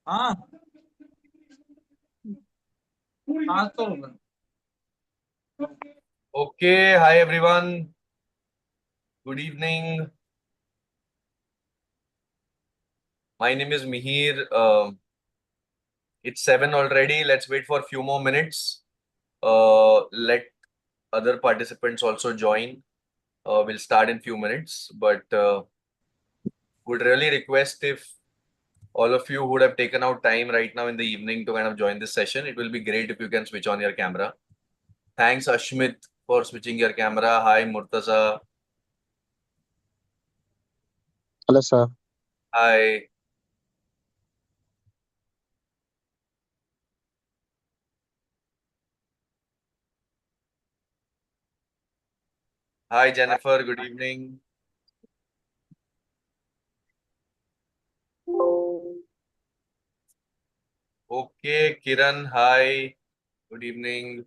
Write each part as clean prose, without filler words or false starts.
हाँ हाँ तो Okay, hi everyone. Good evening. My name is Mihir. It's 7 already. Let's wait for a few more minutes. Let other participants also join. We'll start in few minutes, but would really request if all of you would have taken out time right now in the evening to kind of join this session. It will be great if you can switch on your camera. Thanks, Ashmit, for switching your camera. Hi, Murtaza. Hello, sir. Hi. Hi, Jennifer. Good evening. Okay, Kiran, hi. Good evening.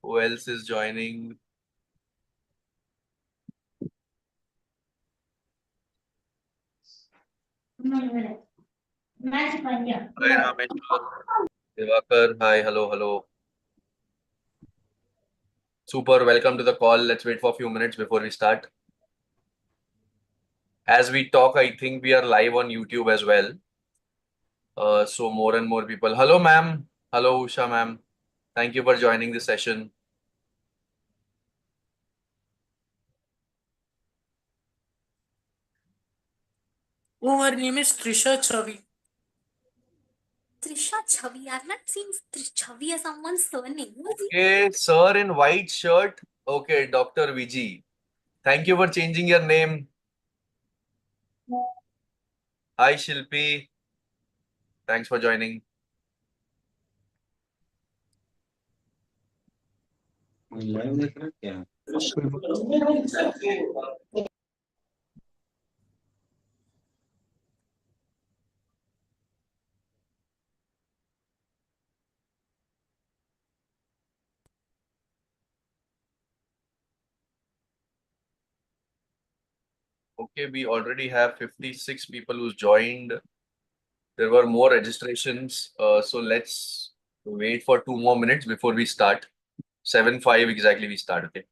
Who else is joining? Hi, Rameshwar. Divakar, hi. Hello, hello. Super. Welcome to the call. Let's wait for a few minutes before we start. As we talk, I think we are live on YouTube as well. So more and more people. Hello, ma'am. Hello, Usha, ma'am. Thank you for joining this session. Oh, her name is Trisha Chavi. Trisha Chavi. I've not seen Chavi as someone's surname. Okay, sir in white shirt. Okay, Dr. Viji. Thank you for changing your name. Hi, Shilpi. Thanks for joining. Okay, we already have 56 people who's joined. There were more registrations. So let's wait for 2 more minutes before we start. 7:05 exactly we start. Okay.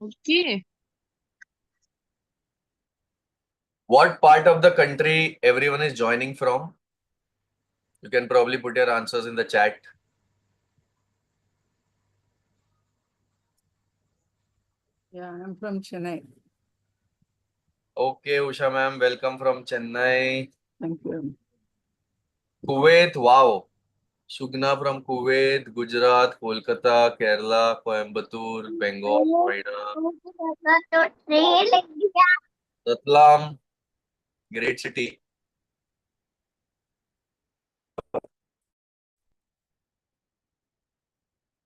Okay. What part of the country everyone is joining from? You can probably put your answers in the chat. Yeah, I'm from Chennai. Okay, Usha ma'am, welcome from Chennai. Thank you. Kuwait, wow. Shugna from Kuwait, Gujarat, Kolkata, Kerala, Coimbatore, Bengal, Noida, Ratlam, great city.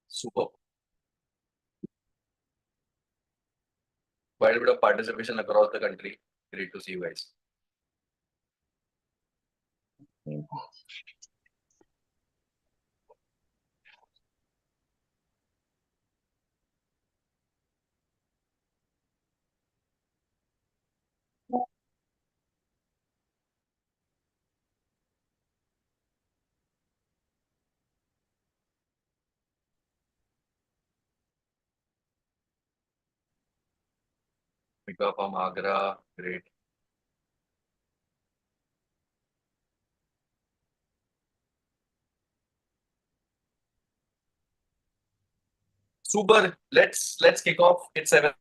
Super. Quite a bit of participation across the country. Great to see you guys. Mika from Agra, great. Super. Let's kick off. It's 7.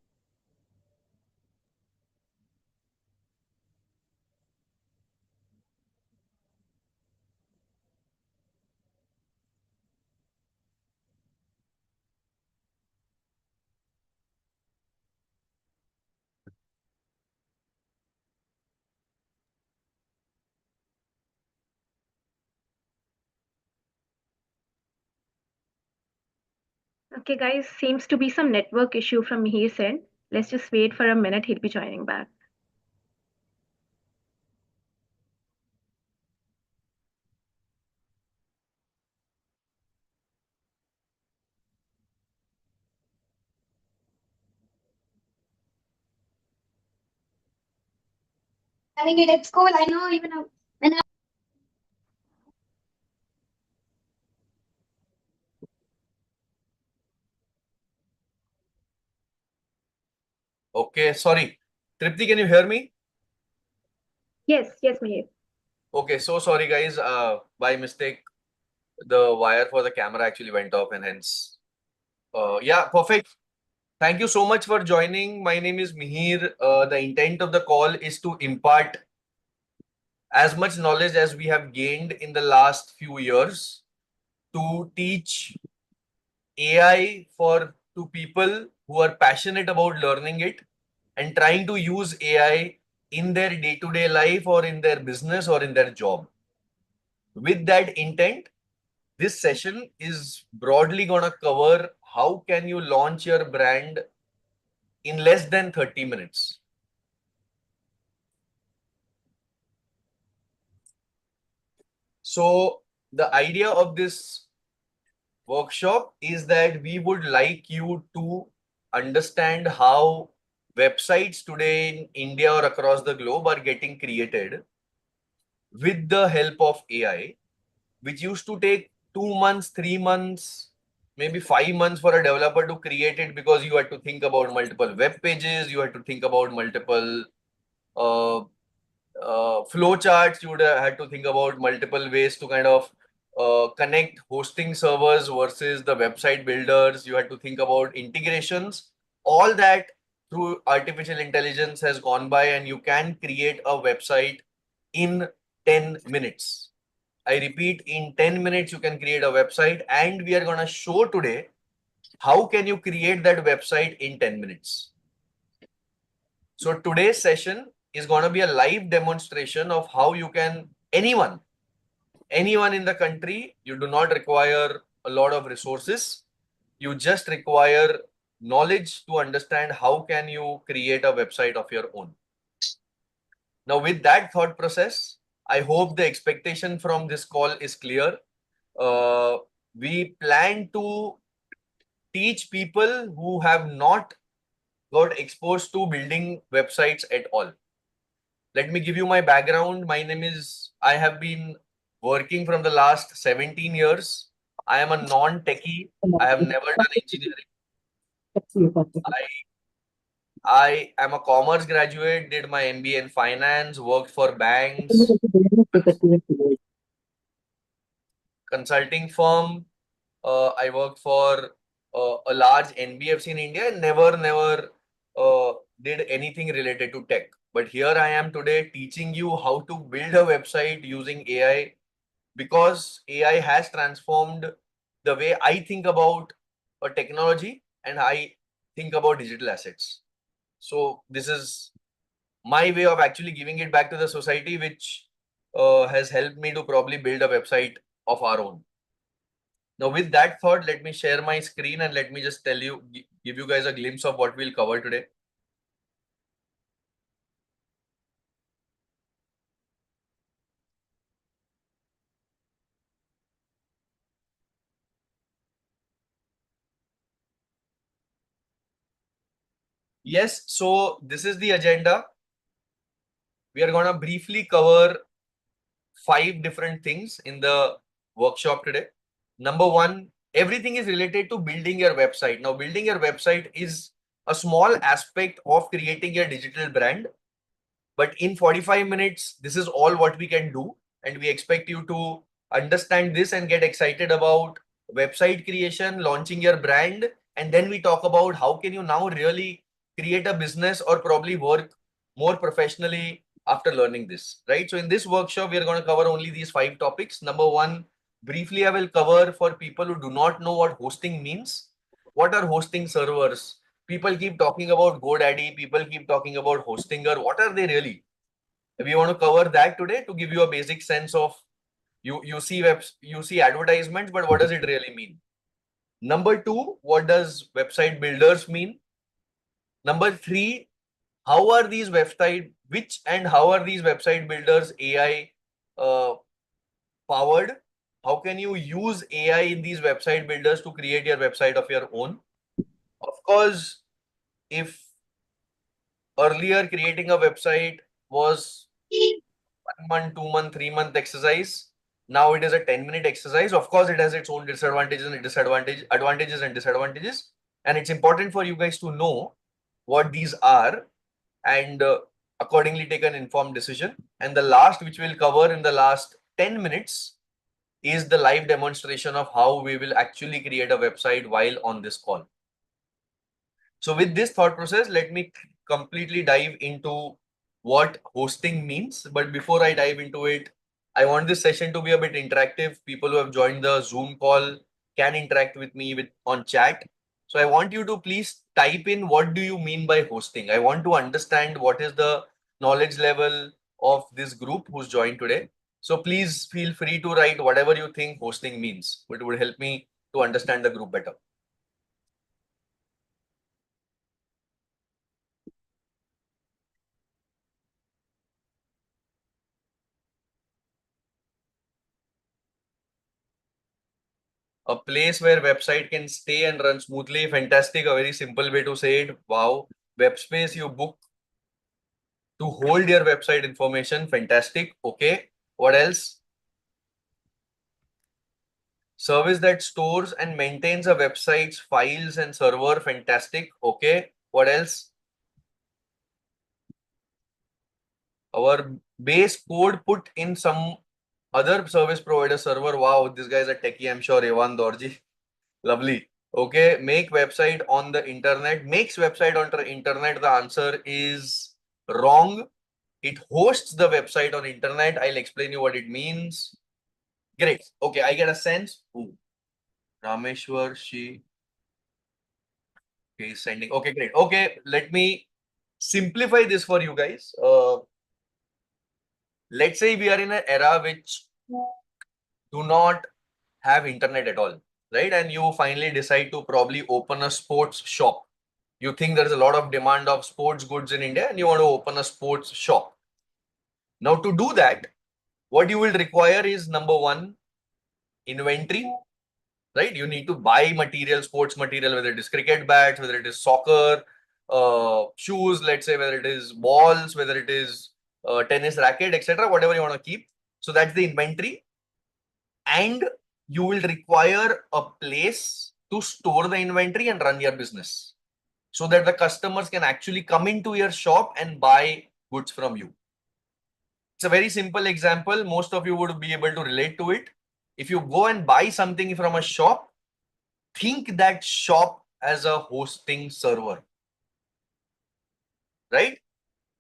Okay, guys, seems to be some network issue from his end. Let's just wait for a minute. He'll be joining back. having it at school. I know even when I Okay, sorry. Tripti, can you hear me? Yes, yes, Mihir. Okay, so sorry guys. By mistake, the wire for the camera actually went off and hence. Yeah, perfect. Thank you so much for joining. My name is Mihir. The intent of the call is to impart as much knowledge as we have gained in the last few years to teach AI for to people who are passionate about learning it and trying to use AI in their day-to-day life or in their business or in their job. With that intent, this session is broadly going to cover how can you launch your brand in less than 30 minutes. So the idea of this workshop is that we would like you to understand how websites today in India or across the globe are getting created with the help of AI, which used to take 2 months, 3 months, maybe 5 months for a developer to create it because you had to think about multiple web pages, you had to think about multiple uh, flow charts, you would have had to think about multiple ways to kind of connect hosting servers versus the website builders. You had to think about integrations. All that through artificial intelligence has gone by, and you can create a website in 10 minutes. I repeat, in 10 minutes, you can create a website, and we are going to show today how can you create that website in 10 minutes. So today's session is going to be a live demonstration of how you can, anyone in the country, you do not require a lot of resources. You just require knowledge to understand how can you create a website of your own. Now, with that thought process, I hope the expectation from this call is clear. We plan to teach people who have not got exposed to building websites at all. Let me give you my background. I have been working from the last 17 years. I am a non-techie. I have never done engineering. I am a commerce graduate, did my MBA in finance, worked for banks, consulting firm. I worked for a large NBFC in India and never did anything related to tech. But here I am today teaching you how to build a website using AI because AI has transformed the way I think about a technology and I think about digital assets. So this is my way of actually giving it back to the society, which has helped me to probably build a website of our own. Now, with that thought, let me share my screen and let me just tell you, give you guys a glimpse of what we'll cover today. Yes, so this is the agenda. We are going to briefly cover 5 different things in the workshop today. Number one, everything is related to building your website. Now, building your website is a small aspect of creating your digital brand. But in 45 minutes, this is all what we can do. And we expect you to understand this and get excited about website creation, launching your brand. And then we talk about how can you now really create a business or probably work more professionally after learning this, right? So in this workshop, we are going to cover only these 5 topics. Number one, briefly, I will cover for people who do not know what hosting means. What are hosting servers? People keep talking about GoDaddy, people keep talking about Hostinger. What are they really? We want to cover that today to give you a basic sense of you see advertisements, but what does it really mean? Number two, what does website builders mean? Number three, how are these website builders AI powered? How can you use AI in these website builders to create your website of your own? Of course, if earlier creating a website was 1 month, 2 month, 3 month exercise. Now it is a 10-minute exercise. Of course, it has its own advantages and disadvantages. And it's important for you guys to know what these are and accordingly take an informed decision. And the last, which we'll cover in the last 10 minutes, is the live demonstration of how we will actually create a website while on this call. So with this thought process, let me completely dive into what hosting means. But before I dive into it, I want this session to be a bit interactive. People who have joined the Zoom call can interact with me on chat. So I want you to please type in what do you mean by hosting. I want to understand what is the knowledge level of this group who's joined today. So please feel free to write whatever you think hosting means. It would help me to understand the group better. A place where website can stay and run smoothly. Fantastic. A very simple way to say it. Wow. Web space you book to hold your website information. Fantastic. Okay. What else? Service that stores and maintains a website's files and server. Fantastic. Okay. What else? Our base code put in some other service provider server. Wow. This guy is a techie, I'm sure. Evan Dorji. Lovely. Okay, make website on the internet. Makes website on the internet. The answer is wrong. It hosts the website on internet. I'll explain you what it means. Great. Okay, I get a sense. Ooh. Rameshwar, she. Okay, sending. Okay, great. Okay, let me simplify this for you guys. Let's say we are in an era which do not have internet at all, right? And you finally decide to probably open a sports shop. You think there is a lot of demand of sports goods in India and you want to open a sports shop. Now, to do that, what you will require is number one, inventory, right? You need to buy material, sports material, whether it is cricket bats, whether it is soccer, shoes, let's say, whether it is balls, whether it is tennis racket, etc., whatever you want to keep. So that's the inventory. And you will require a place to store the inventory and run your business, so that the customers can actually come into your shop and buy goods from you. It's a very simple example. Most of you would be able to relate to it. If you go and buy something from a shop, think that shop as a hosting server, right?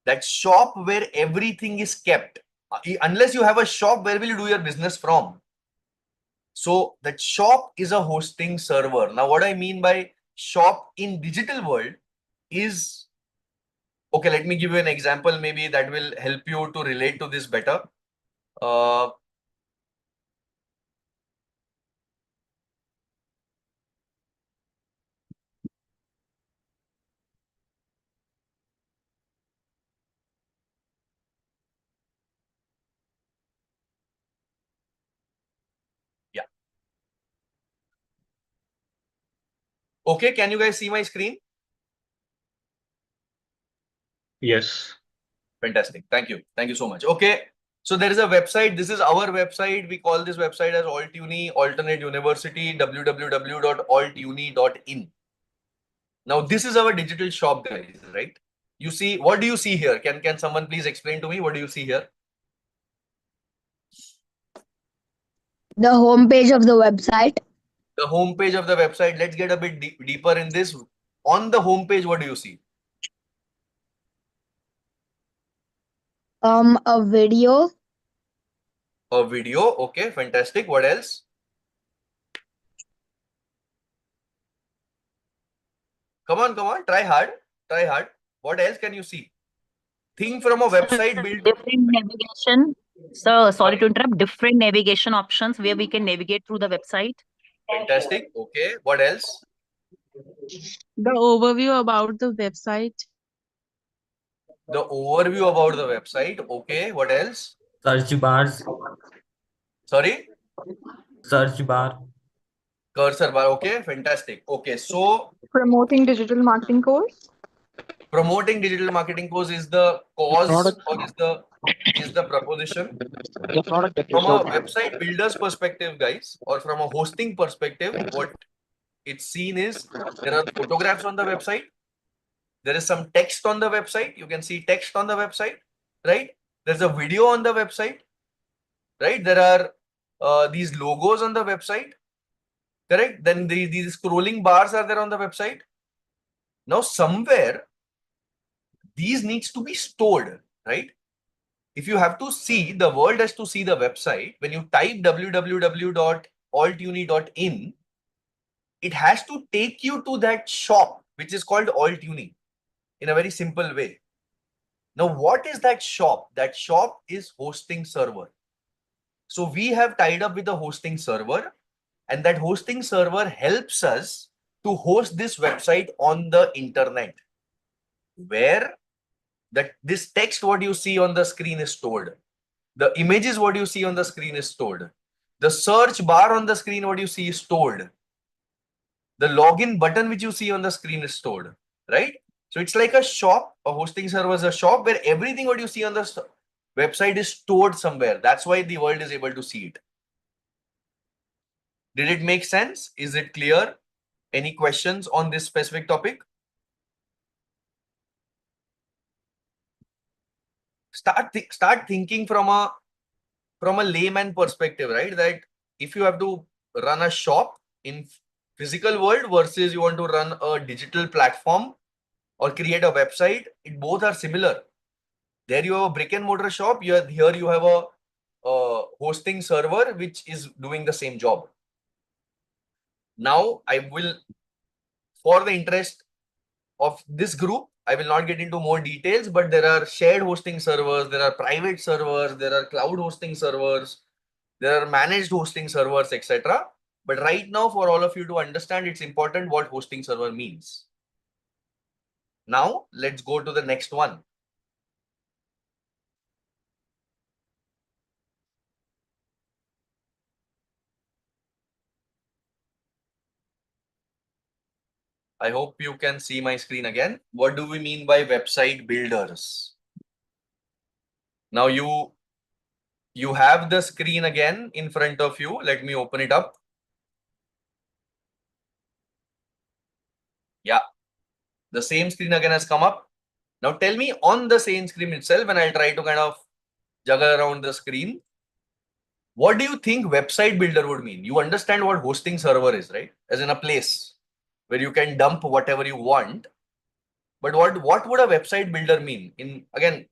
That shop where everything is kept. Unless you have a shop, where will you do your business from? So that shop is a hosting server. Now, what I mean by shop in digital world is, okay, let me give you an example. Maybe that will help you to relate to this better. Yeah. Okay, can you guys see my screen? Yes. Fantastic. Thank you. Thank you so much. Okay. So there is a website. This is our website. We call this website as Altuni Alternate University, www.altuni.in. Now, this is our digital shop, guys, right? You see, what do you see here? Can someone please explain to me? What do you see here? The homepage of the website. The homepage of the website. Let's get a bit deeper in this. On the homepage, what do you see? A video. A video. Okay, fantastic. What else? Come on, come on. Try hard. Try hard. What else can you see? Think from a website built. Different navigation. So sorry to interrupt. Different navigation options where we can navigate through the website. Fantastic. Okay. What else? The overview about the website. The overview about the website. Okay. What else? Search bars, Sorry? search bar, Cursor bar. Okay. Fantastic. Okay. So Promoting digital marketing course. promoting digital marketing course is the cause or is the proposition. From a website builder's perspective, guys, or from a hosting perspective, what it's seen is there are photographs on the website. There is some text on the website. You can see text on the website, right? There's a video on the website, right? There are these logos on the website, correct? Then these scrolling bars are there on the website. Now, somewhere these needs to be stored, right? If you have to see, the world has to see the website. When you type www.altuni.in, it has to take you to that shop, which is called Altuni, in a very simple way. Now, what is that shop? That shop is hosting server. So we have tied up with a hosting server, and that hosting server helps us to host this website on the internet, where this text, what you see on the screen, is stored. The images, what you see on the screen, is stored. The search bar on the screen, what you see, is stored. The login button which you see on the screen is stored, right? So it's like a shop. A hosting server is a shop where everything what you see on the website is stored somewhere. That's why the world is able to see it. Did it make sense? Is it clear? Any questions on this specific topic? Start thinking from a layman perspective, right? That if you have to run a shop in physical world versus you want to run a digital platform or create a website, it both are similar. There you have a brick and mortar shop. Here you have a hosting server which is doing the same job. Now I will, for the interest of this group, I will not get into more details, but there are shared hosting servers, there are private servers, there are cloud hosting servers, there are managed hosting servers, etc. But right now, for all of you to understand, it's important what hosting server means. Now, let's go to the next one. I hope you can see my screen again. What do we mean by website builders? Now you have the screen again in front of you. Let me open it up. Yeah, the same screen again has come up. Now tell me on the same screen itself, and I'll try to kind of juggle around the screen. What do you think website builder would mean? You understand what hosting server is, right? As in a place where you can dump whatever you want. But what would a website builder mean? Again,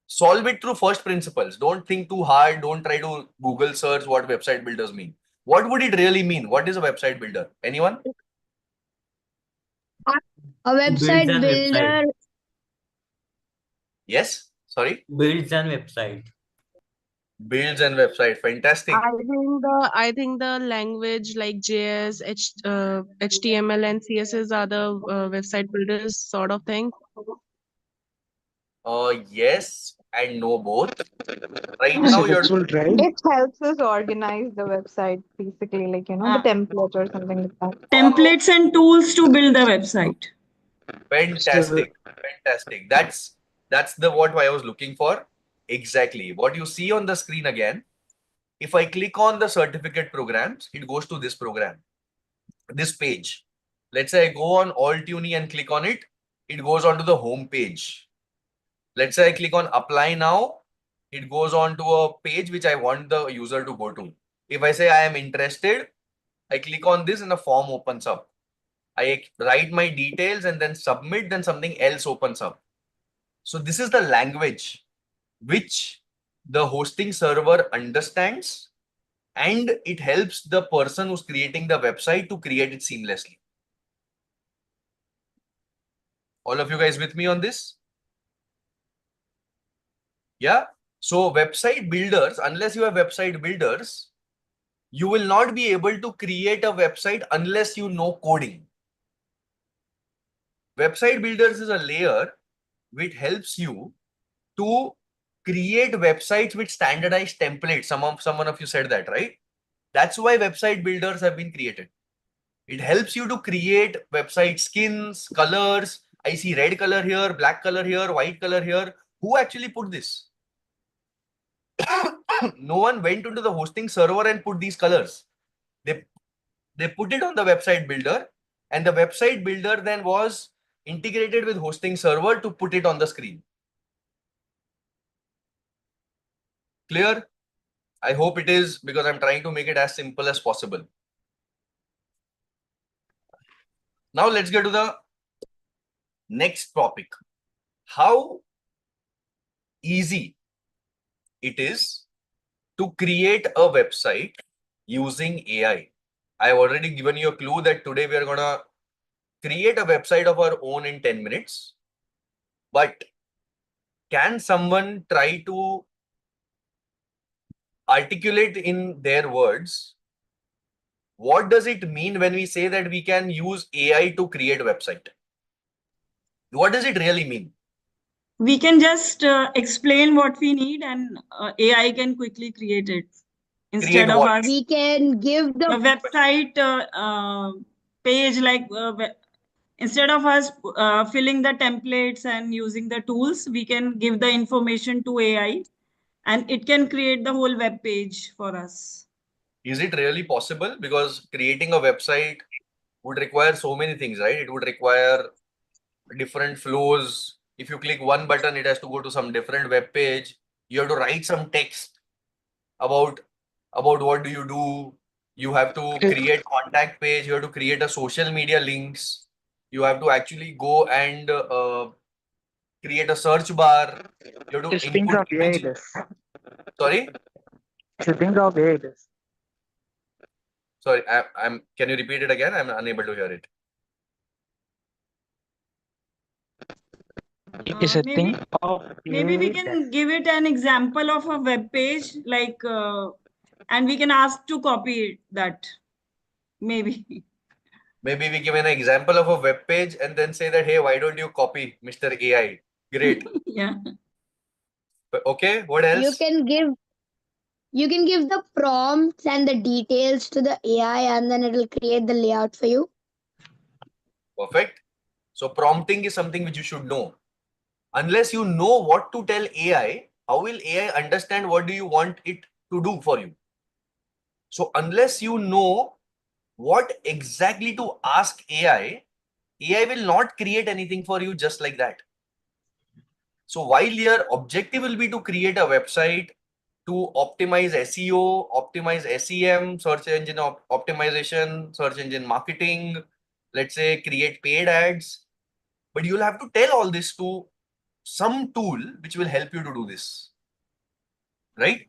solve it through first principles. Don't think too hard. Don't try to Google search what website builders mean. What would it really mean? What is a website builder? Anyone? A website Builds an builder. website. Yes? Sorry? Builds an website. Builds and website. Fantastic. I think the language like JS, HTML, and CSS are the website builders sort of thing. Yes and no both. Right now you're It helps us organize the website, basically, like, the template or something like that. Templates and tools to build the website. fantastic. Fantastic. That's the what I was looking for. Exactly. What you see on the screen again, if I click on the certificate programs, it goes to this program, this page. Let's say I go on Altuni and click on it, it goes on to the home page. Let's say I click on apply now, it goes on to a page which I want the user to go to. If I say I am interested, I click on this and a form opens up. I write my details and then submit, then something else opens up. So this is the language which the hosting server understands, and it helps the person who's creating the website to create it seamlessly. All of you guys with me on this? Yeah. So website builders, unless you have website builders, you will not be able to create a website unless you know coding. Website builders is a layer which helps you to create websites with standardized templates. Someone of you said that, right? That's why website builders have been created. It helps you to create website skins, colors, I see red color here, black color here, white color here. Who actually put this? No one went into the hosting server and put these colors. They put it on the website builder, and the website builder then was integrated with hosting server to put it on the screen. Clear? I hope it is, because I'm trying to make it as simple as possible. Now let's get to the next topic. How easy it is to create a website using AI. I've already given you a clue that today we are going to create a website of our own in 10 minutes. But can someone try to articulate in their words, what does it mean when we say that we can use AI to create a website? What does it really mean? We can just explain what we need and AI can quickly create it. Instead of what? us, We can give a the website page, like instead of us filling the templates and using the tools, we can give the information to AI and it can create the whole web page for us. Is it really possible? Because creating a website would require so many things, right? It would require different flows. If you click one button, it has to go to some different web page. You have to write some text about what do you do. You have to create contact page. You have to create a social media links. You have to actually go and create a search bar. You have to input images. Sorry? Sorry, I'm. Can you repeat it again? I'm unable to hear it. Maybe we can give it an example of a web page, like, and we can ask to copy that. Maybe. Maybe we give an example of a web page and then say that, hey, why don't you copy Mr. AI? Great. Yeah. Okay, what else? you can give the prompts and the details to the AI, and then it will create the layout for you. Perfect. So prompting is something which you should know. Unless you know what to tell AI, how will AI understand what do you want it to do for you? So unless you know what exactly to ask AI, AI will not create anything for you just like that. So while your objective will be to create a website to optimize SEO, optimize SEM, search engine optimization, search engine marketing, let's say create paid ads, but you'll have to tell all this to some tool which will help you to do this, right?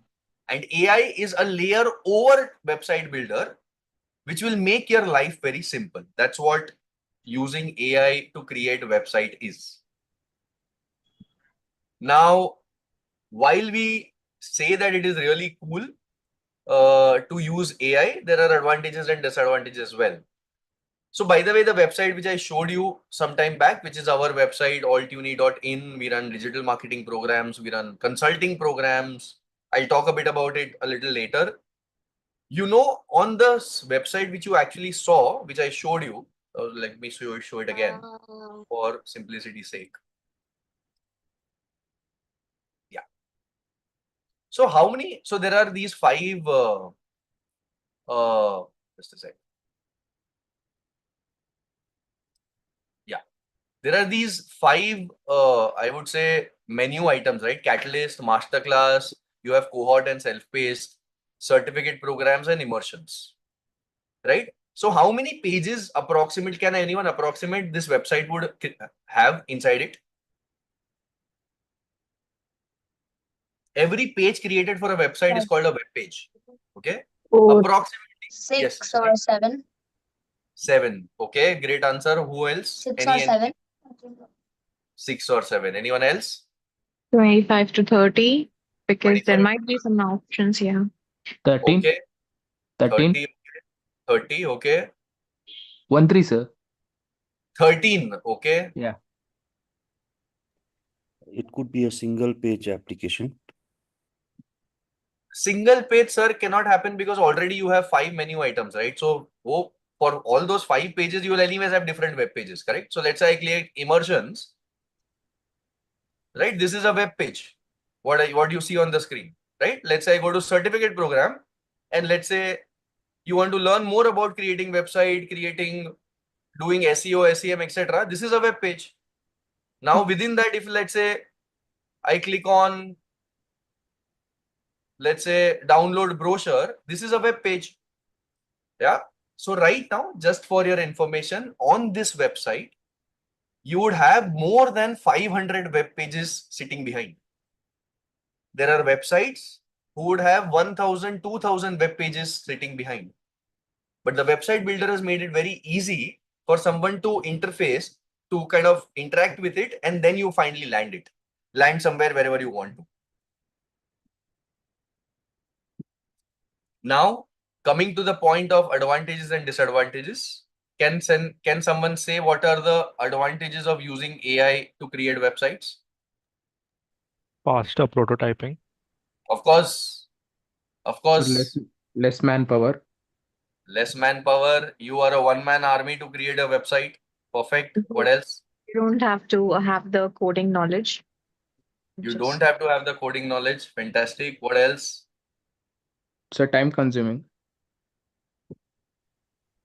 And AI is a layer over website builder, which will make your life very simple. That's what using AI to create a website is. Now, while we say that it is really cool to use AI, there are advantages and disadvantages as well. So by the way, the website which I showed you some time back, which is our website, altuni.in, we run digital marketing programs, we run consulting programs. I'll talk a bit about it a little later. You know, on the website which you actually saw, which I showed you, let me show it again for simplicity's sake. Yeah. So how many? So there are these five. Just a sec. Yeah, there are these five. I would say menu items, right? Catalyst, masterclass. You have cohort and self-paced, certificate programs, and immersions, right? So how many pages approximate can anyone approximate this website would have inside it? Every page created for a website is called a web page. Okay. Approximately 6 yes, or 7. 7. Okay, great answer. Who else? 6 or 7. 6 or 7. Anyone else? 25 to 30, because there 25. might be some options here. 13. Okay. 13. 30. 30. Okay. 13, sir. 13. Okay. Yeah. It could be a single page application. Single page, sir, cannot happen because already you have 5 menu items, right? So, for all those 5 pages, you will anyways have different web pages, correct? So let's say I click immersions, right? This is a web page. What you see on the screen, right? Let's say I go to certificate program, and let's say you want to learn more about creating website, doing SEO, SEM, etc. This is a web page. Now within that, if let's say I click on, let's say, download brochure, this is a web page. Yeah. So right now, just for your information, on this website, you would have more than 500 web pages sitting behind. There are websites who would have 1,000, 2,000 web pages sitting behind. But the website builder has made it very easy for someone to interface, to kind of interact with it, and then you finally land somewhere wherever you want to. Now, coming to the point of advantages and disadvantages, can someone say what are the advantages of using AI to create websites? Faster prototyping. Of course. So less manpower. Less manpower. You are a one-man army to create a website. Perfect. What else? You don't have to have the coding knowledge. You don't have to have the coding knowledge. Fantastic. What else? So time consuming.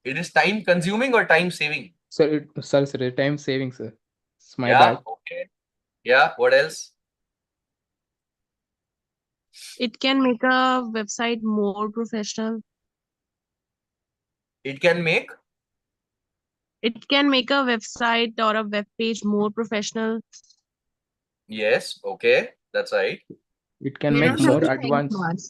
It is time consuming or time saving? Sorry, time saving, sir. It's my Yeah. bad. Okay. Yeah. What else? It can make a website more professional. It can make a website or a web page more professional. Yes. Okay. That's right. It can You make don't have more to think advanced. much.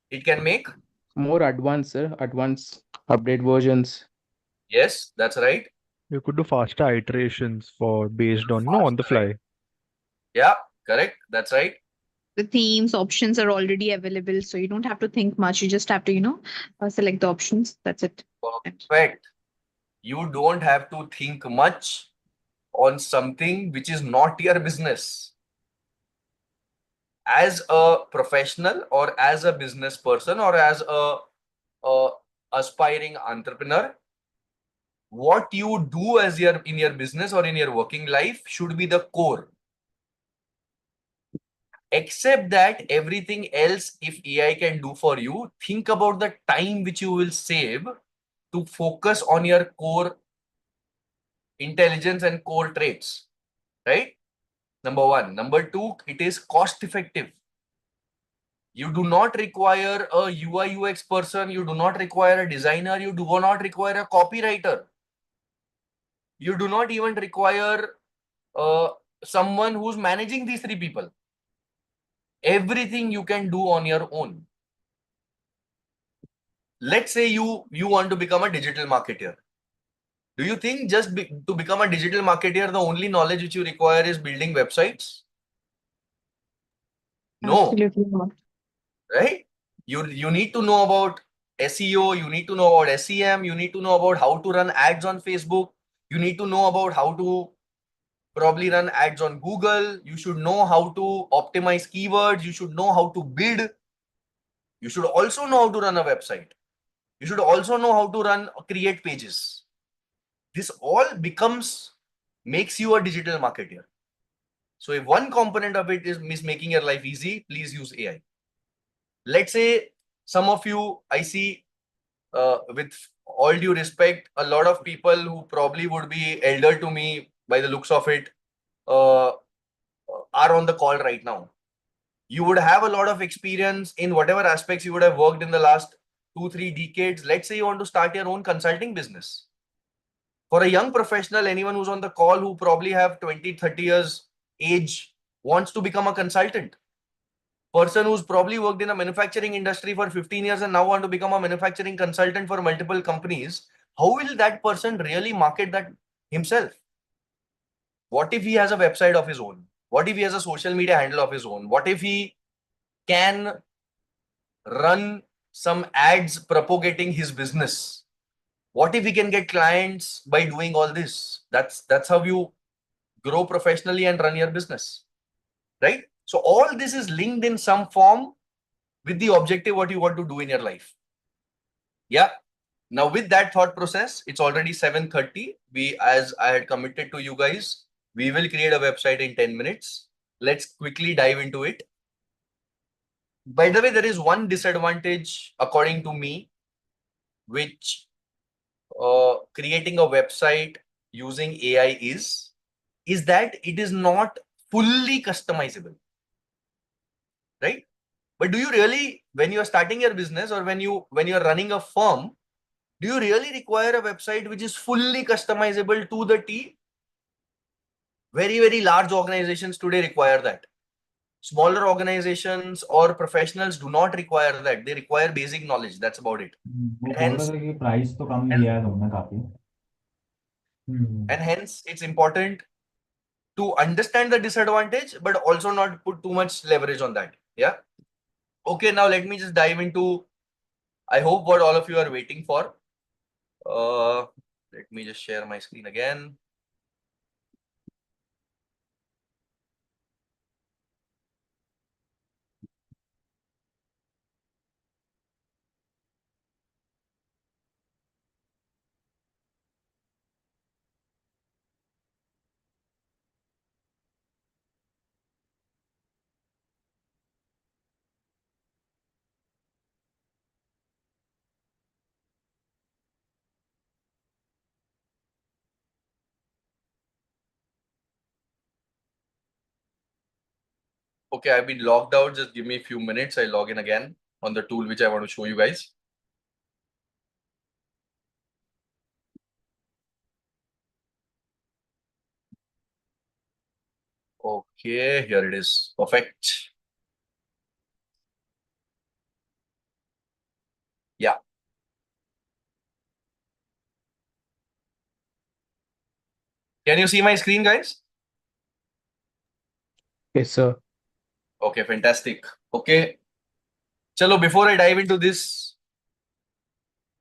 It can make. More advanced, sir. Advanced update versions. Yes. That's right. You could do faster iterations based on on the fly. Yeah. Correct. That's right. The themes options are already available, so you don't have to think much. You just have to select the options. That's it. Perfect. You don't have to think much on something which is not your business. As a professional or as a business person or as a aspiring entrepreneur, what you do in your business or in your working life should be the core. Except that everything else, if AI can do for you, think about the time which you will save to focus on your core intelligence and core traits, right? Number one. Number two, it is cost effective. You do not require a UI UX person. You do not require a designer. You do not require a copywriter. You do not even require someone who's managing these 3 people. Everything you can do on your own. Let's say you want to become a digital marketer. Do you think to become a digital marketer, the only knowledge which you require is building websites? No. Absolutely not. Right? You need to know about SEO, you need to know about SEM, you need to know about how to run ads on Facebook, you need to know about how to probably run ads on Google, you should know how to optimize keywords, you should know how to bid, you should also know how to run a website, you should also know how to create pages. This all makes you a digital marketer. So if one component of it is making your life easy, please use AI. Let's say some of you, I see, with all due respect, a lot of people who probably would be elder to me by the looks of it, are on the call right now. You would have a lot of experience in whatever aspects you would have worked in the last 2-3 decades. Let's say you want to start your own consulting business. For a young professional, anyone who's on the call who probably have 20-30 years age wants to become a consultant. Person who's probably worked in a manufacturing industry for 15 years and now want to become a manufacturing consultant for multiple companies, how will that person really market that himself? What if he has a website of his own? What if he has a social media handle of his own? What if he can run some ads propagating his business? What if he can get clients by doing all this? That's how you grow professionally and run your business, right? So all this is linked in some form with the objective what you want to do in your life. Yeah. Now with that thought process, it's already 7:30. As I had committed to you guys, we will create a website in 10 minutes. Let's quickly dive into it. By the way, there is one disadvantage according to me, which creating a website using AI is that it is not fully customizable, right? But do you really, when you're starting your business or when you're running a firm, do you really require a website which is fully customizable to the T? Very, very large organizations today require that. Smaller organizations or professionals do not require that. They require basic knowledge. That's about it. वो And बोल रहा hence, था कि price तो कम and, लिया है तुमने काफी and hence it's important to understand the disadvantage, but also not put too much leverage on that. Yeah. Okay, now let me just dive into, I hope what all of you are waiting for. Let me just share my screen again. Okay, I've been logged out. Just give me a few minutes. I log in again on the tool which I want to show you guys. Okay, here it is. Perfect. Yeah. Can you see my screen, guys? Yes, sir. Okay, fantastic. Okay. Chalo, before I dive into this,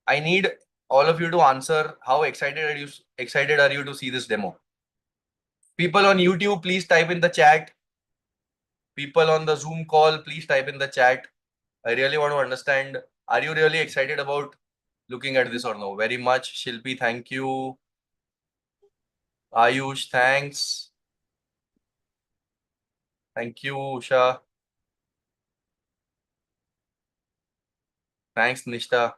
I need all of you to answer how excited are you to see this demo? People on YouTube, please type in the chat. People on the Zoom call, please type in the chat. I really want to understand, are you really excited about looking at this or no? Very much. Shilpi, thank you. Ayush, thanks. Thank you, Usha. Thanks, Nishta.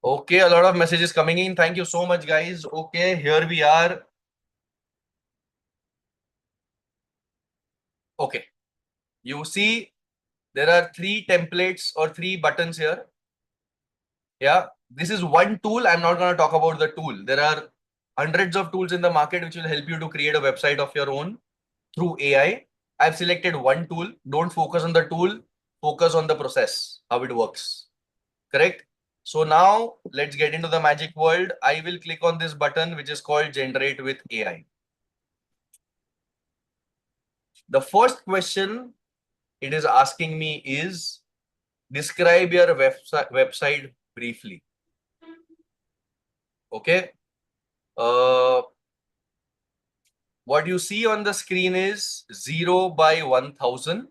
Okay, a lot of messages coming in. Thank you so much, guys. Okay, here we are. Okay, you see there are 3 templates or 3 buttons here. Yeah, this is one tool. I'm not going to talk about the tool. There are hundreds of tools in the market which will help you to create a website of your own through AI. I've selected one tool. Don't focus on the tool. Focus on the process, how it works. Correct? So now let's get into the magic world. I will click on this button, which is called Generate with AI. The first question it is asking me is, describe your website briefly. Okay. What you see on the screen is 0 by 1000.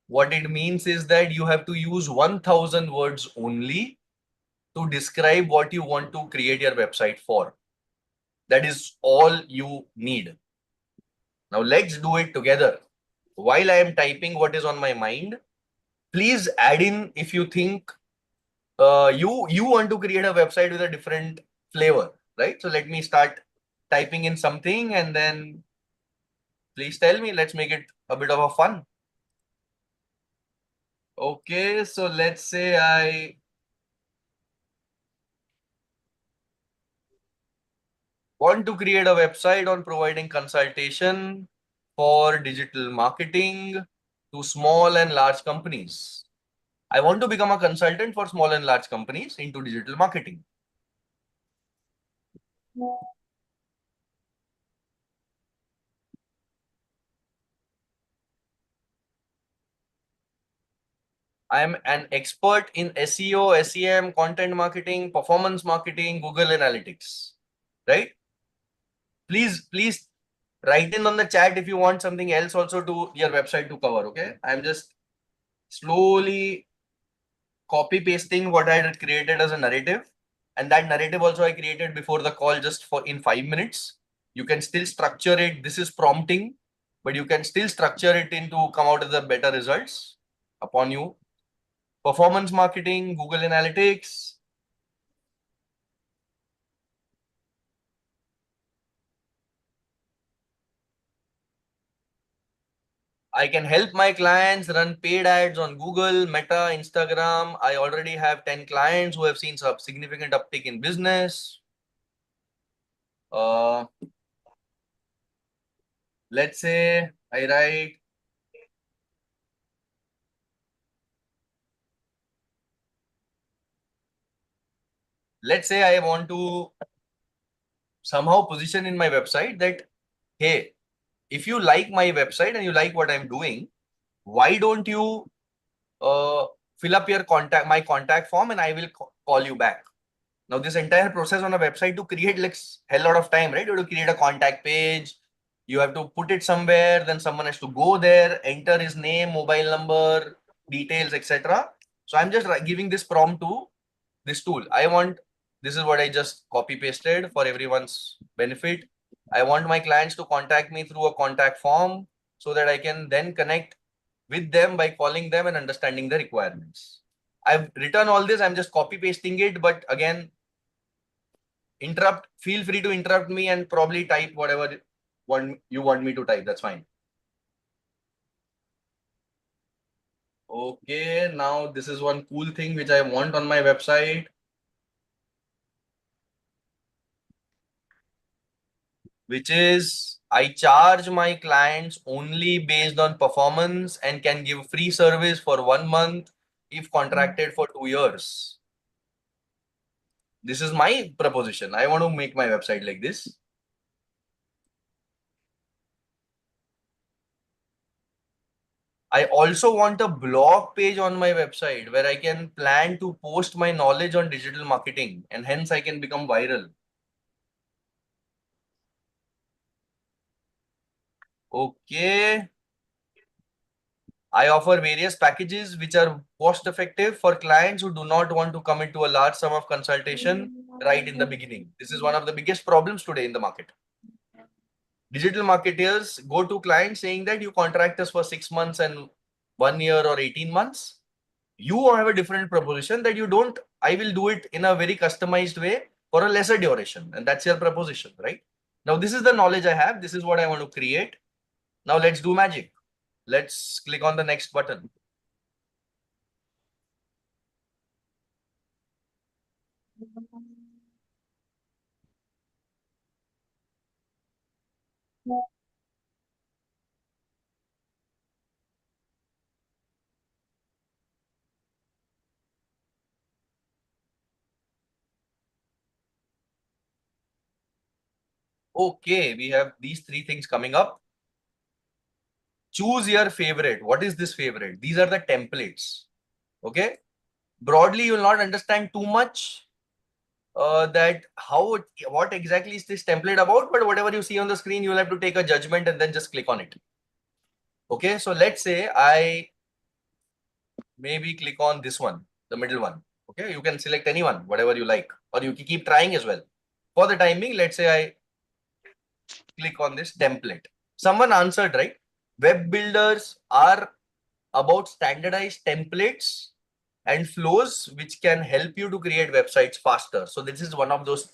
What it means is that you have to use 1000 words only to describe what you want to create your website for. That is all you need. Now let's do it together. While I am typing what is on my mind, please add in if you think you want to create a website with a different flavor, right? So let me start typing in something and then please tell me, let's make it a bit of a fun. Okay, so let's say I want to create a website on providing consultation for digital marketing to small and large companies. I want to become a consultant for small and large companies into digital marketing. I am an expert in SEO, SEM, content marketing, performance marketing, Google Analytics, right? Please write in on the chat if you want something else also to your website to cover, okay? I'm just slowly copy pasting what I had created as a narrative. And that narrative also I created before the call just for in 5 minutes. You can still structure it. This is prompting, but you can still structure it into come out with the better results upon you. Performance marketing, Google Analytics. I can help my clients run paid ads on Google, Meta, Instagram. I already have 10 clients who have seen some significant uptick in business. Let's say I write, let's say I want to somehow position in my website that, hey, if you like my website and you like what I'm doing, why don't you fill up your my contact form and I will call you back. Now, this entire process on a website to create like hell lot of time, right? You have to create a contact page. You have to put it somewhere. Then someone has to go there, enter his name, mobile number, details, etc. So I'm just giving this prompt to this tool. This is what I just copy pasted for everyone's benefit. I want my clients to contact me through a contact form so that I can then connect with them by calling them and understanding the requirements. I've written all this. I'm just copy pasting it. But again, feel free to interrupt me and probably type whatever you want me to type. That's fine. Okay, now this is one cool thing which I want on my website, which is I charge my clients only based on performance and can give free service for 1 month if contracted for 2 years. This is my proposition. I want to make my website like this. I also want a blog page on my website where I can plan to post my knowledge on digital marketing and hence I can become viral. Okay. I offer various packages which are cost effective for clients who do not want to commit to a large sum of consultation right in the beginning. This is one of the biggest problems today in the market. Digital marketers go to clients saying that you contract us for 6 months and 1 year or 18 months. You have a different proposition that I will do it in a very customized way for a lesser duration. And that's your proposition, right? Now, this is the knowledge I have. This is what I want to create. Now let's do magic. Let's click on the next button. Okay, we have these three things coming up. Choose your favorite. What is this favorite? These are the templates. Okay. Broadly, you will not understand too much that what exactly is this template about, but whatever you see on the screen, you will have to take a judgment and then just click on it. Okay. So let's say I maybe click on this one, the middle one. Okay. You can select anyone, whatever you like, or you can keep trying as well. For the time being, let's say I click on this template. Someone answered, right? Web builders are about standardized templates and flows which can help you to create websites faster. So this is one of those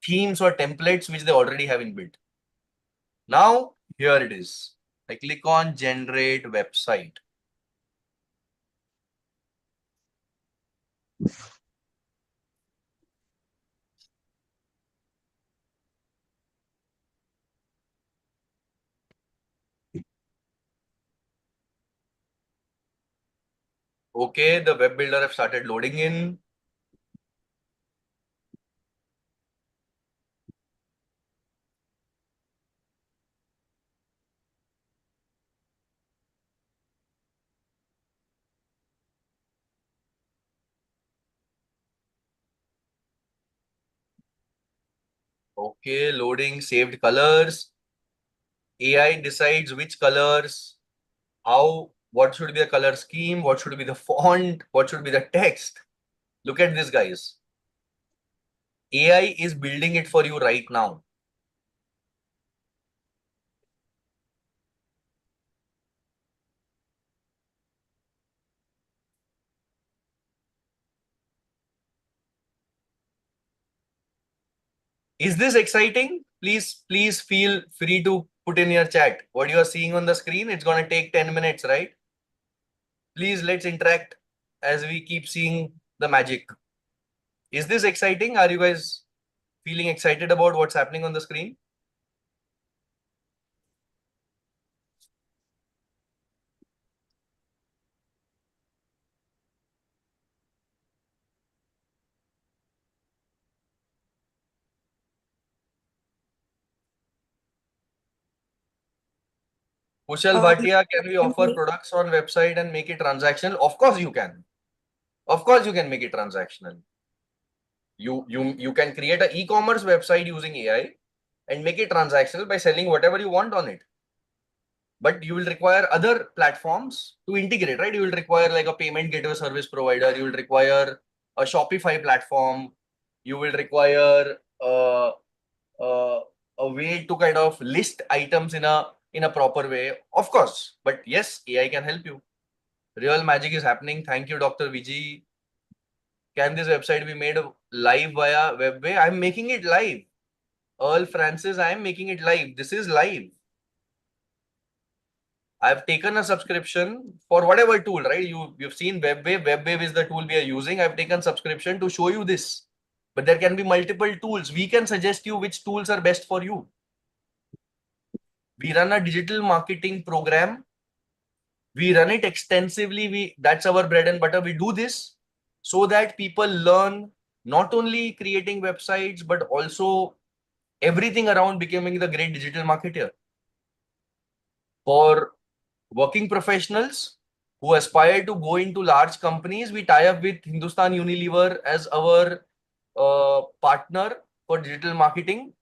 themes or templates which they already have inbuilt. Now, here it is. I click on generate website. Okay, the web builder have started loading in. Okay, loading saved colors. AI decides which colors, how what should be the color scheme, what should be the font, what should be the text. Look at this, guys. AI is building it for you right now. Is this exciting? Please feel free to put in your chat. What you are seeing on the screen, it's going to take 10 minutes, right? Please, let's interact as we keep seeing the magic. Is this exciting? Are you guys feeling excited about what's happening on the screen? Kushal Bhatia, can we offer products on website and make it transactional? Of course you can. Of course you can make it transactional. You can create an e-commerce website using AI and make it transactional by selling whatever you want on it. But you will require other platforms to integrate, right? You will require like a payment gateway service provider. You will require a Shopify platform. You will require uh, a way to kind of list items in a proper way, of course. But yes, AI can help you. Real magic is happening. Thank you, Dr. Vijay. Can this website be made live via webway? I'm making it live. Earl Francis, I'm making it live. This is live. I've taken a subscription for whatever tool, right? You've seen WebWave. WebWave is the tool we are using. I've taken subscription to show you this. But there can be multiple tools. We can suggest you which tools are best for you. We run a digital marketing program. We run it extensively. That's our bread and butter. We do this so that people learn not only creating websites, but also everything around becoming the great digital marketer. For working professionals who aspire to go into large companies, we tie up with Hindustan Unilever as our partner for digital marketing.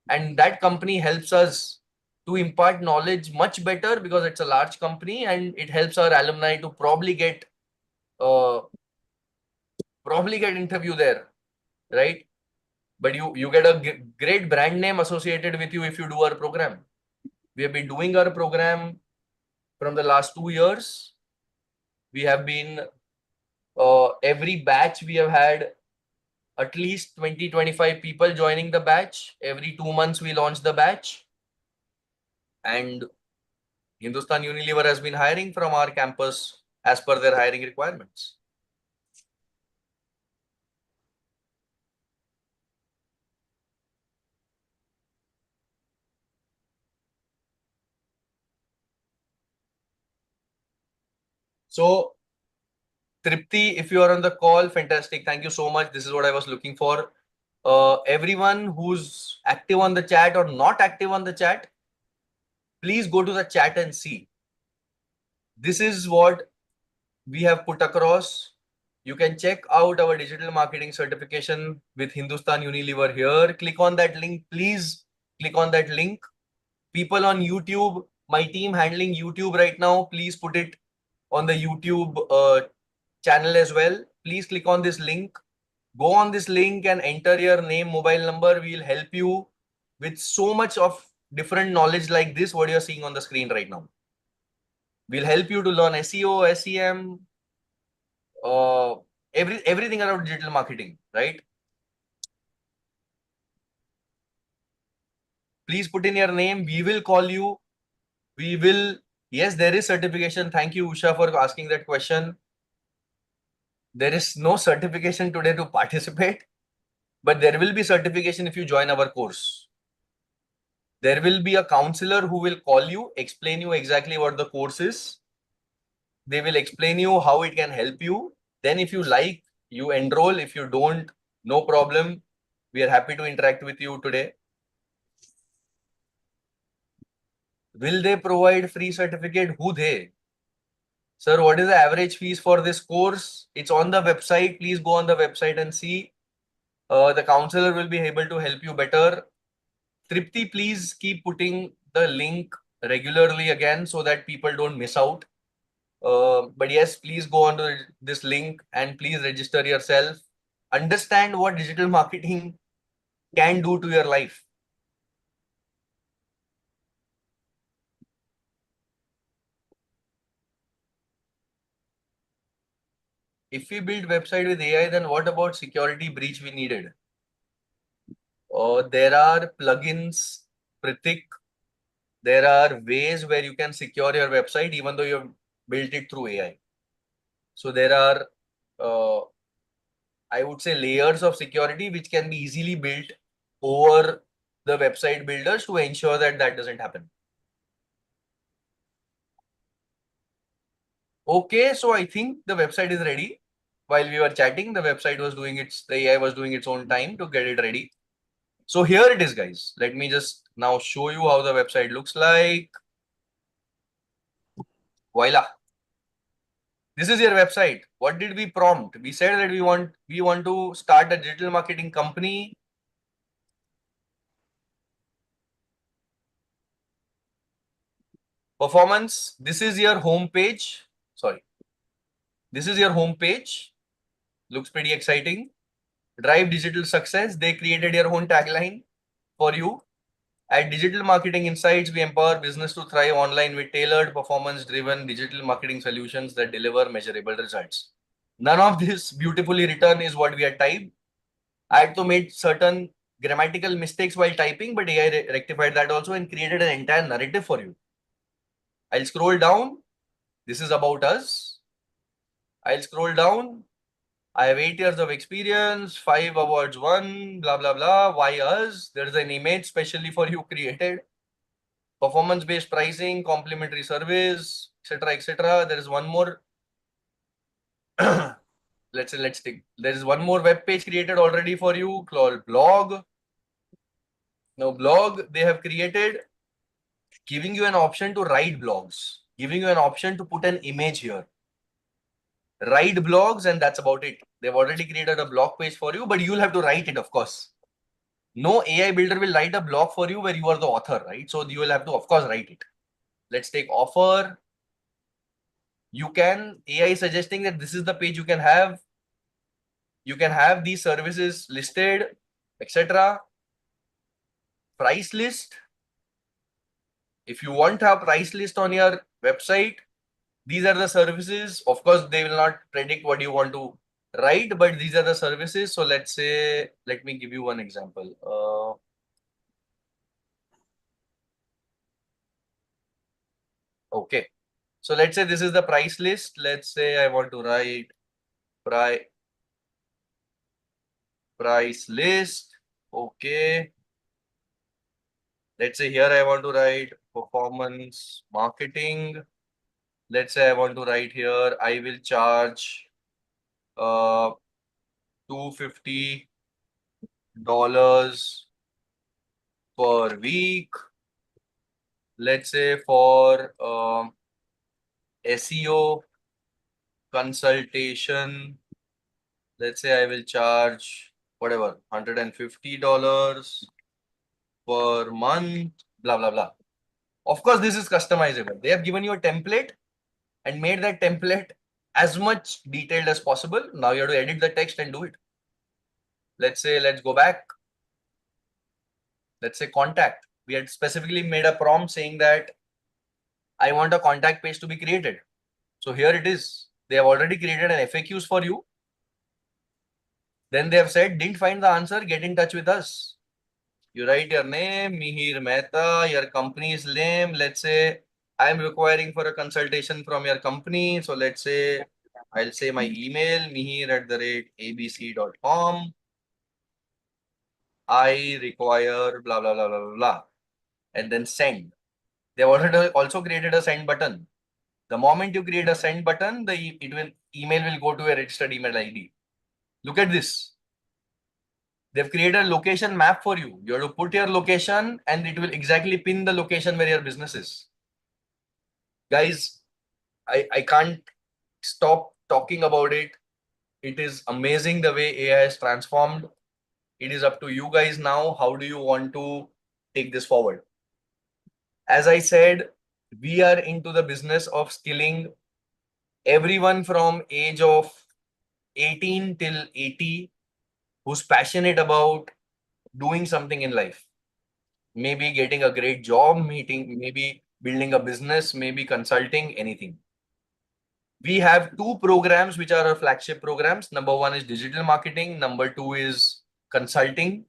And that company helps us to impart knowledge much better because it's a large company, and it helps our alumni to probably get interview there, right? But you get a great brand name associated with you if you do our program. We have been doing our program from the last 2 years. We have been every batch we have had at least 20-25 people joining the batch. Every 2 months we launch the batch, and Hindustan Unilever has been hiring from our campus as per their hiring requirements. So, Tripti, if you are on the call, fantastic. Thank you so much. This is what I was looking for. Everyone who's active on the chat or not active on the chat, please go to the chat and see. This is what we have put across. You can check out our digital marketing certification with Hindustan Unilever here. Click on that link. Please click on that link. People on YouTube, my team handling YouTube right now, please put it on the YouTube channel as well. Please click on this link. Go on this link and enter your name, mobile number. We'll help you with so much of different knowledge like this, what you're seeing on the screen right now. We'll help you to learn SEO, SEM, everything around digital marketing, right? Please put in your name. We will call you. We will. Yes, there is certification. Thank you, Usha, for asking that question. There is no certification today to participate, but there will be certification if you join our course. There will be a counselor who will call you, explain you exactly what the course is. They will explain you how it can help you. Then if you like, you enroll. If you don't, no problem. We are happy to interact with you today. Will they provide free certificate? Who they? Sir, what is the average fees for this course? It's on the website. Please go on the website and see. The counselor will be able to help you better. Tripti, please keep putting the link regularly again so that people don't miss out. But yes, please go on to this link and please register yourself. Understand what digital marketing can do to your life. If we build website with AI, then what about security breach we needed? There are plugins, Pratik. There are ways where you can secure your website even though you've built it through AI. So there are, I would say, layers of security which can be easily built over the website builders to ensure that that doesn't happen. Okay, so I think the website is ready. While we were chatting, the AI was doing its own time to get it ready. So here it is, guys. Let me just now show you how the website looks like. Voila. This is your website. What did we prompt? We said that we want to start a digital marketing company. Performance. This is your home page. Sorry. This is your home page. Looks pretty exciting. Drive digital success. They created your own tagline for you. At Digital Marketing Insights, we empower business to thrive online with tailored, performance-driven digital marketing solutions that deliver measurable results. None of this beautifully written is what we had typed. I had to make certain grammatical mistakes while typing, but AI rectified that also and created an entire narrative for you. I'll scroll down. This is about us. I'll scroll down. I have 8 years of experience, 5 awards won, blah, blah, blah. Why us? There's an image specially for you created. Performance-based pricing, complimentary service, etc., etc. There is one more. Let's take. There is one more web page created already for you called blog. Now, blog they have created, giving you an option to write blogs, giving you an option to put an image here. Write blogs, and that's about it. They've already created a blog page for you, but you'll have to write it, of course. No AI builder will write a blog for you where you are the author, right? So you will have to, of course, write it. Let's take offer. You can, AI is suggesting that this is the page you can have. You can have these services listed, etc. Price list. If you want to have price list on your website, these are the services. Of course, they will not predict what you want to write, but these are the services. So let's say, let me give you one example. Okay. So let's say this is the price list. Let's say I want to write price list. Okay. Let's say here I want to write performance marketing. Let's say I want to write here, I will charge $250 per week. Let's say for SEO consultation, let's say I will charge whatever, $150 per month, blah, blah, blah. Of course, this is customizable. They have given you a template and made that template as much detailed as possible. Now you have to edit the text and do it. Let's say, let's go back. Let's say contact. We had specifically made a prompt saying that I want a contact page to be created. So here it is. They have already created an FAQs for you. Then they have said, didn't find the answer, get in touch with us. You write your name, Mihir Mehta, your company's name. Let's say I'm requiring for a consultation from your company. So let's say I'll say my email, mihir@abc.com. I require blah, blah, blah, blah, blah, blah. And then send. They've already also created a send button. The moment you create a send button, email will go to a registered email ID. Look at this. They've created a location map for you. You have to put your location and it will exactly pin the location where your business is. Guys, I can't stop talking about it. It is amazing the way AI has transformed. It is up to you guys now. How do you want to take this forward? As I said, we are into the business of skilling everyone from age of 18 till 80 who's passionate about doing something in life. Maybe getting a great job, maybe building a business, maybe consulting, anything. We have two programs which are our flagship programs. Number one is digital marketing. Number two is consulting.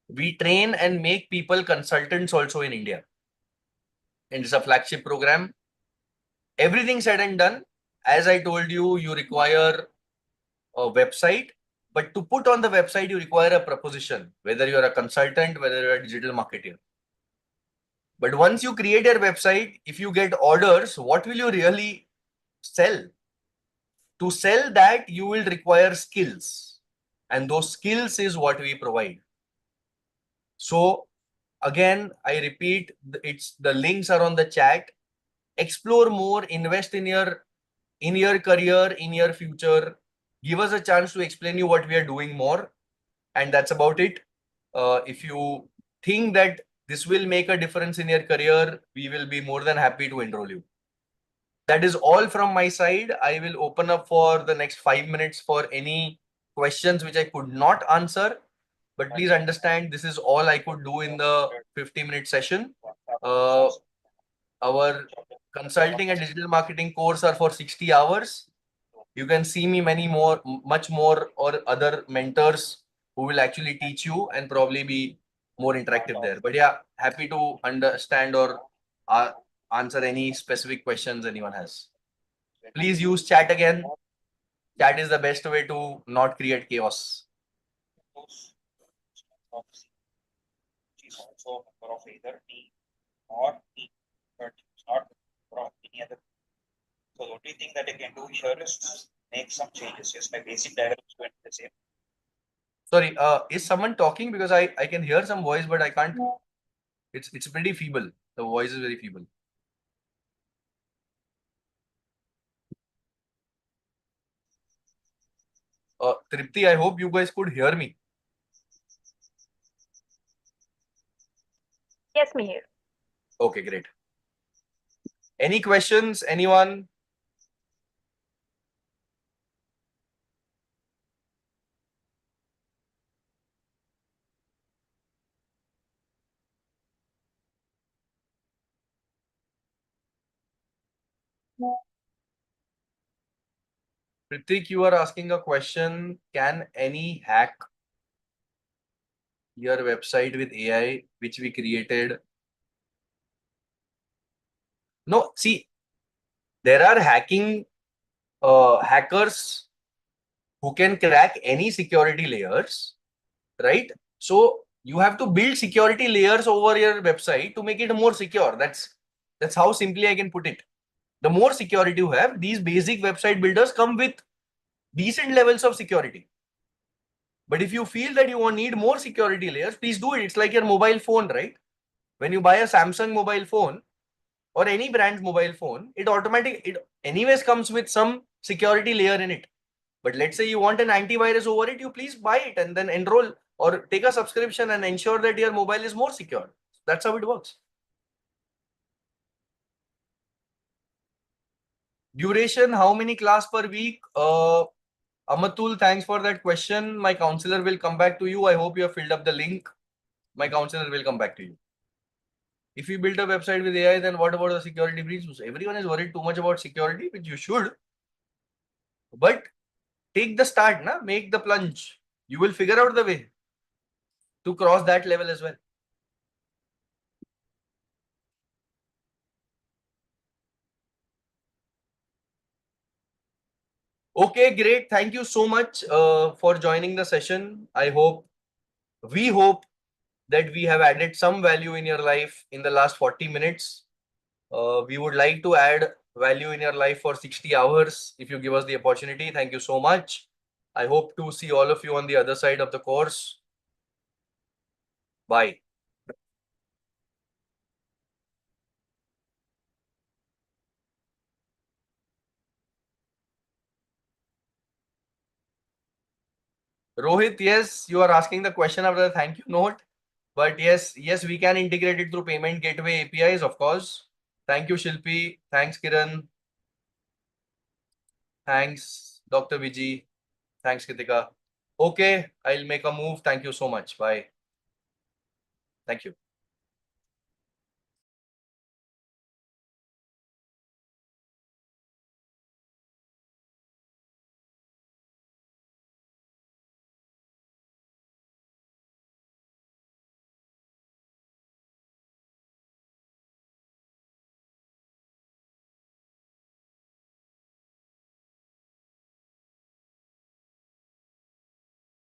We train and make people consultants also in India. And it's a flagship program. Everything said and done, as I told you, you require a website, but to put on the website, you require a proposition, whether you're a consultant, whether you're a digital marketer. But once you create your website, if you get orders, what will you really sell? To sell that, you will require skills. And those skills is what we provide. So again, I repeat, the links are on the chat. Explore more, invest in your career, in your future. Give us a chance to explain you what we are doing more. And that's about it. If you think that this will make a difference in your career, we will be more than happy to enroll you. That is all from my side. I will open up for the next 5 minutes for any questions which I could not answer. But please understand, this is all I could do in the 50-minute session. Our consulting and digital marketing course are for 60 hours. You can see me much more, or other mentors who will actually teach you and probably be more interactive there. But yeah, happy to understand or answer any specific questions anyone has. Please use chat again. Chat is the best way to not create chaos. Also a member of either me or me, but not from any other. So the only thing that I can do here is make some changes. Yes, my basic diagram is going to be the same. Sorry, is someone talking? Because I can hear some voice, but I can't. It's pretty feeble. The voice is very feeble. Tripti, I hope you guys could hear me. Yes, Mihir. Okay, great. Any questions? Anyone? Pritik, you are asking a question. Can any hack your website with AI, which we created? No, see, there are hackers who can crack any security layers, right? So you have to build security layers over your website to make it more secure. That's how simply I can put it. The more security you have, these basic website builders come with decent levels of security. But if you feel that you need more security layers, please do it. It's like your mobile phone, right? When you buy a Samsung mobile phone or any brand's mobile phone, it anyways comes with some security layer in it. But let's say you want an antivirus over it, you please buy it and then enroll or take a subscription and ensure that your mobile is more secure. That's how it works. Duration, how many class per week? Amatul, thanks for that question. My counselor will come back to you. I hope you have filled up the link. My counselor will come back to you. If you build a website with AI, then what about the security breach? Everyone is worried too much about security, which you should. But take the start, make the plunge. You will figure out the way to cross that level as well. Okay, great. Thank you so much for joining the session. We hope that we have added some value in your life in the last 40 minutes. We would like to add value in your life for 60 hours if you give us the opportunity. Thank you so much. I hope to see all of you on the other side of the course. Bye. Rohit, yes, you are asking the question after the thank you note. But yes, we can integrate it through payment gateway APIs, of course. Thank you, Shilpi. Thanks, Kiran. Thanks, Dr. Viji. Thanks, Kritika. Okay, I'll make a move. Thank you so much. Bye. Thank you.